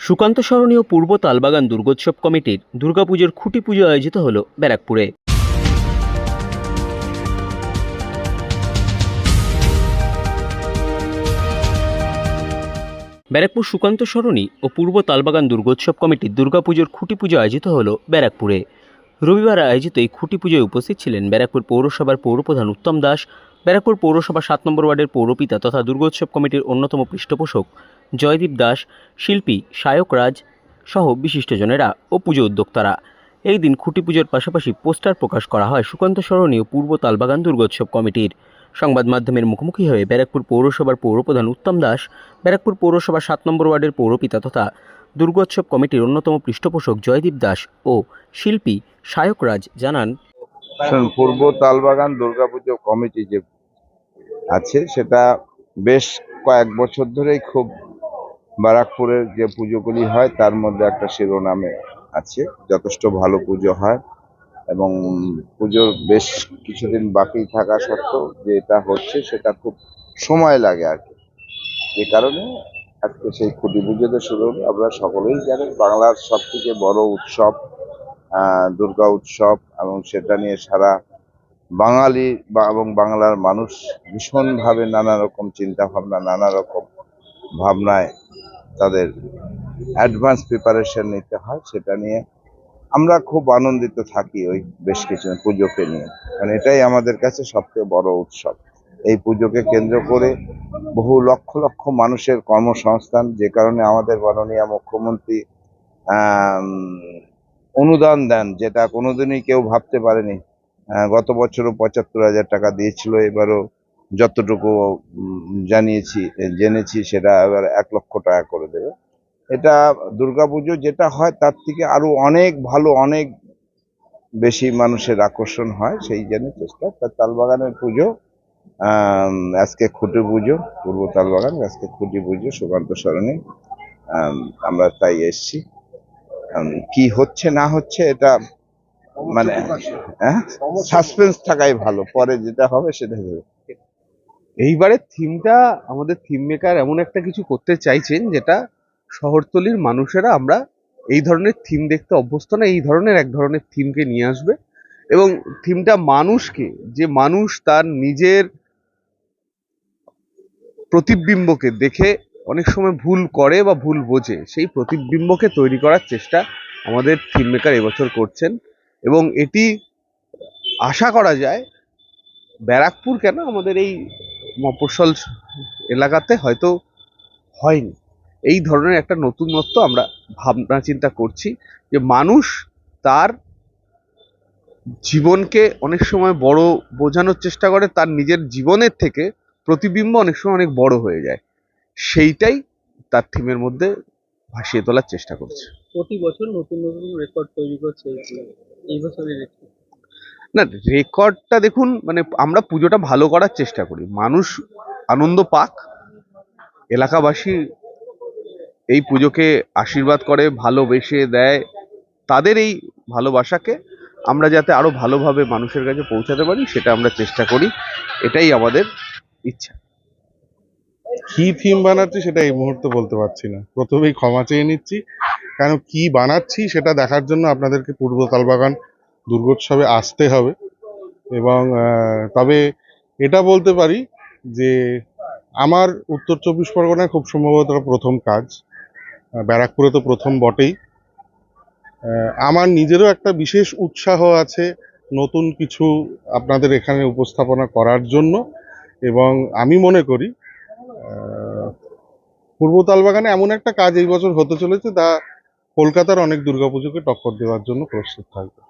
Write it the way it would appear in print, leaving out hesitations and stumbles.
সুকান্ত স্মরণীয় পূর্ব তালবাগান দুর্গোৎসব কমিটির দুর্গাপুজোর খুঁটি পুজো আয়োজিত হল ব্যারাকপুরে। ব্যারাকপুর সুকান্ত স্মরণী ও পূর্ব তালবাগান দুর্গোৎসব কমিটির দুর্গাপুজোর খুঁটি পুজো আয়োজিত হল ব্যারাকপুরে। রবিবার আয়োজিত এই খুঁটি পুজোয় উপস্থিত ছিলেন ব্যারাকপুর পৌরসভার পৌরপ্রধান উত্তম দাস, ব্যারাকপুর পৌরসভা 7 নম্বর ওয়ার্ডের পৌরপিতা তথা দুর্গোৎসব কমিটির অন্যতম পৃষ্ঠপোষক জয়দীপ দাস, শিল্পী সায়ক রাজ সহ বিশিষ্টজনেরা ও পুজো উদ্যোক্তারা। এই দিন খুঁটি পুজোর পাশাপাশি পোস্টার প্রকাশ করা হয় সুকান্ত স্মরণী ও পূর্ব তালবাগান দুর্গোৎসব কমিটির। সংবাদ মাধ্যমের মুখোমুখি হয়ে ব্যারাকপুর পৌরসভার পৌরপ্রধান উত্তম দাস, ব্যারাকপুর পৌরসভা 7 নম্বর ওয়ার্ডের পৌরপিতা তথা দুর্গোৎসব কমিটির অন্যতম পৃষ্ঠপোষক জয়দীপ দাস ও শিল্পী সায়ক রাজ জানান, পূর্ব তালবাগান দুর্গাপুজো কমিটি যে আছে সেটা বেশ কয়েক বছর ধরেই খুব ব্যারাকপুরের যে পুজোগুলি হয় তার মধ্যে একটা শিরোনামে আছে। যথেষ্ট ভালো পুজো হয় এবং পুজোর বেশ কিছুদিন বাকি থাকা সত্ত্বেও যেটা হচ্ছে সেটা খুব সময় লাগে আর কি। যে কারণে আজকে সেই খুঁটি পুজোতে শুরু হলো। আমরা সকলেই জানি বাংলার সব থেকে বড় উৎসব দুর্গা উৎসব, এবং সেটা নিয়ে সারা বাঙালি এবং বাংলার মানুষ ভীষণভাবে নানা রকম চিন্তা ভাবনা, নানা রকম ভাবনায় তাদের অ্যাডভান্স প্রিপারেশন নিতে হয়। সেটা নিয়ে আমরা খুব আনন্দিত থাকি ওই বেশ কিছু পুজোকে নিয়ে, কারণ এটাই আমাদের কাছে সবচেয়ে বড় উৎসব। এই পুজোকে কেন্দ্র করে বহু লক্ষ লক্ষ মানুষের কর্মসংস্থান, যে কারণে আমাদের মাননীয় মুখ্যমন্ত্রী অনুদান দেন, যেটা কোনোদিনই কেউ ভাবতে পারেনি। গত বছরও 75,000 টাকা দিয়েছিল, এবারও যতটুকু জেনেছি সেটা এবার 1 লক্ষ টাকা করে দেবে। এটা দুর্গাপুজো যেটা হয় তার থেকে আরো অনেক ভালো, অনেক বেশি মানুষের আকর্ষণ হয়, সেই জন্য চেষ্টা। তার তালবাগানের পুজো আজকে খুঁটি পুজো, পূর্ব তালবাগান আজকে খুঁটি পুজো সুকান্ত স্মরণী। আমরা তাই এসছি। কি হচ্ছে না হচ্ছে এটা মানে সাসপেন্স থাকাই ভালো, পরে যেটা হবে সেটা হবে। এইবারের থিমটা আমাদের থিম মেকার এমন একটা কিছু করতে চাইছেন যেটা শহরতলির মানুষেরা আমরা এই ধরনের থিম দেখতে অভ্যস্ত না, এই ধরনের এক ধরনের থিমকে নিয়ে আসবে। এবং থিমটা মানুষকে, যে মানুষ তার নিজের প্রতিবিম্বকে দেখে অনেক সময় ভুল করে বা ভুল বোঝে, সেই প্রতিবিম্বকে তৈরি করার চেষ্টা আমাদের থিম মেকার এবছর করছেন। এবং এটি আশা করা যায় ব্যারাকপুর কেন, আমাদের এই মফস্বল এলাকাতে হয়তো হয়নি। এই ধরনের একটা নতুনত্ব আমরা ভাবনা চিন্তা করছি, যে মানুষ তার জীবনকে অনেক সময় বড় বোঝানোর চেষ্টা করে, তার নিজের জীবনের থেকে প্রতিবিম্ব অনেক সময় অনেক বড় হয়ে যায়। সেইটাই তার থিমের মধ্যে ভাসিয়ে তোলার চেষ্টা করছে। প্রতি বছর নতুন নতুন রেকর্ড তৈরি করছে, এই বছরের না, রেকর্ডটা দেখুন, মানে আমরা পুজোটা ভালো করার চেষ্টা করি, মানুষ আনন্দ পাক, এলাকাবাসী এই পুজোকে আশীর্বাদ করে, ভালোবেসে দেয়। তাদের এই ভালোবাসাকে আমরা যাতে আরো ভালোভাবে মানুষের কাছে পৌঁছাতে পারি, সেটা আমরা চেষ্টা করি। এটাই আমাদের ইচ্ছা। কি থিম বানাচ্ছি সেটা এই মুহূর্তে বলতে পারছি না, প্রথমেই ক্ষমা চেয়ে নিচ্ছি। কারণ কি বানাচ্ছি সেটা দেখার জন্য আপনাদেরকে পূর্ব তালবাগান দুর্গোৎসবে আসতে হবে। এবং তবে এটা বলতে পারি যে আমার উত্তর 24 পরগনায় খুব সম্ভবত প্রথম কাজ, ব্যারাকপুরে তো প্রথম বটেই। আমার নিজেরও একটা বিশেষ উৎসাহ আছে নতুন কিছু আপনাদের এখানে উপস্থাপনা করার জন্য। এবং আমি মনে করি পূর্ব তালবাগানে এমন একটা কাজ এই বছর হতে চলেছে তা কলকাতার অনেক দুর্গাপুজোকে টক্কর দেওয়ার জন্য প্রস্তুত থাকবে।